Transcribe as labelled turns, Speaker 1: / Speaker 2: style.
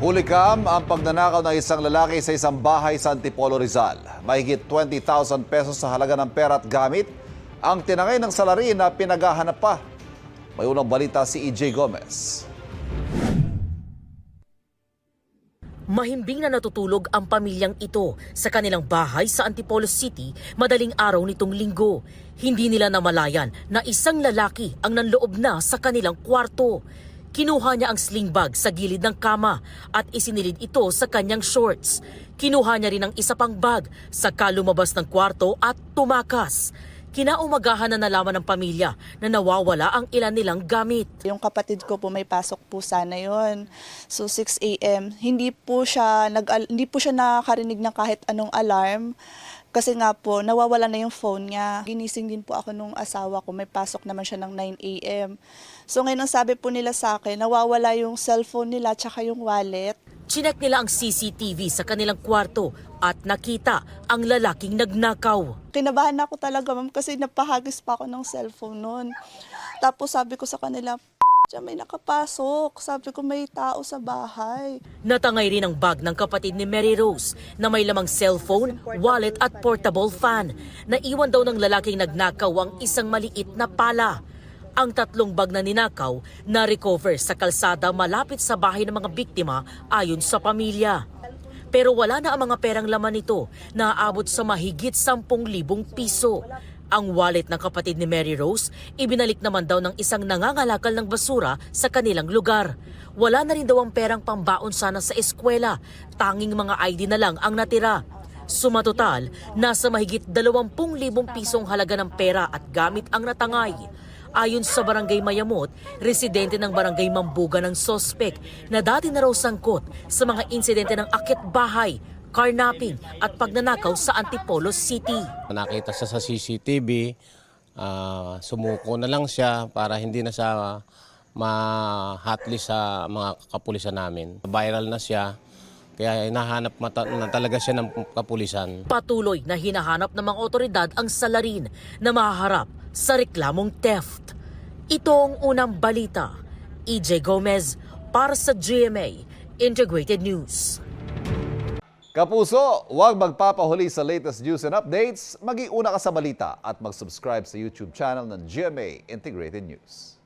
Speaker 1: Hulikam ang pagnanakaw ng isang lalaki sa isang bahay sa Antipolo, Rizal. Mahigit 20,000 pesos sa halaga ng pera at gamit ang tinangay ng salarin na pinaghahanap pa. May unang balita si EJ Gomez.
Speaker 2: Mahimbing na natutulog ang pamilyang ito sa kanilang bahay sa Antipolo City madaling araw nitong linggo. Hindi nila namalayan na isang lalaki ang nanloob na sa kanilang kwarto. Kinuha niya ang sling bag sa gilid ng kama at isinilid ito sa kanyang shorts. Kinuha niya rin ang isa pang bag, saka lumabas ng kwarto at tumakas. Kinaumagahan na nalaman ng pamilya na nawawala ang ilan nilang gamit.
Speaker 3: Yung kapatid ko po may pasok po sana yon. So 6 a.m. Hindi po siya nakarinig ng kahit anong alarm. Kasi nga po, nawawala na yung phone niya. Ginising din po ako nung asawa ko, may pasok naman siya ng 9 a.m. So ngayon ang sabi po nila sa akin, nawawala yung cellphone nila tsaka yung wallet.
Speaker 2: Chinek nila ang CCTV sa kanilang kwarto at nakita ang lalaking nagnakaw.
Speaker 3: Kinabahan ako talaga, ma'am, kasi napahagis pa ako ng cellphone noon. Tapos sabi ko sa kanila, may nakapasok. Sabi ko may tao sa bahay.
Speaker 2: Natangay rin ang bag ng kapatid ni Mary Rose na may lamang cellphone, wallet at portable fan. Naiwan daw ng lalaking nagnakaw ang isang maliit na pala. Ang tatlong bag na ninakaw na-recover sa kalsada malapit sa bahay ng mga biktima ayon sa pamilya. Pero wala na ang mga perang laman nito na aabot sa mahigit 10,000 piso. Ang wallet ng kapatid ni Mary Rose, ibinalik naman daw ng isang nangangalakal ng basura sa kanilang lugar. Wala na rin daw ang perang pambaon sana sa eskwela, tanging mga ID na lang ang natira. Sumatotal, nasa mahigit 20,000 pisong halaga ng pera at gamit ang natangay. Ayon sa Barangay Mayamot, residente ng Barangay Mambuga ng sospek na dati na raw sangkot sa mga insidente ng akit bahay, carnapping at pagnanakaw sa Antipolo City.
Speaker 4: Nakita siya sa CCTV, sumuko na lang siya para hindi na siya ma-hotlist sa mga kapulisan namin. Viral na siya, kaya hinahanap na talaga siya ng kapulisan.
Speaker 2: Patuloy na hinahanap ng mga otoridad ang salarin na mahaharap sa reklamong theft. Ito ang unang balita. EJ Gomez para sa GMA Integrated News.
Speaker 1: Kapuso, huwag magpapahuli sa latest news and updates. Mag-iuna ka sa balita at mag-subscribe sa YouTube channel ng GMA Integrated News.